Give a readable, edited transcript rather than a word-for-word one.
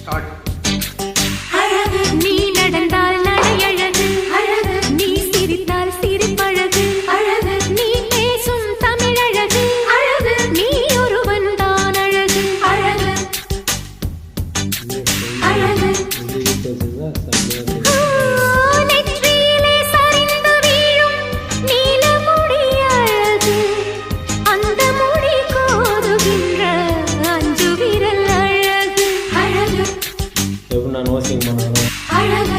Start. அழகு நீ நடந்தால் நடையழகு, அழகு நீ சிரித்தால் சிரிப்பழகு, அழகு நீ பேசும் தமிழழகு, அழகு நீ ஒருவன் தான் அழகு, அழகு அழகு. நெற்றியிலே சரிந்து வீழும் நீல முடி அழகு, அந்த முடி கோதுகின்ற அஞ்சு விரல் அழகு, அழகு எப்படி நான் வாசிங் பண்ணுவேன் அழகு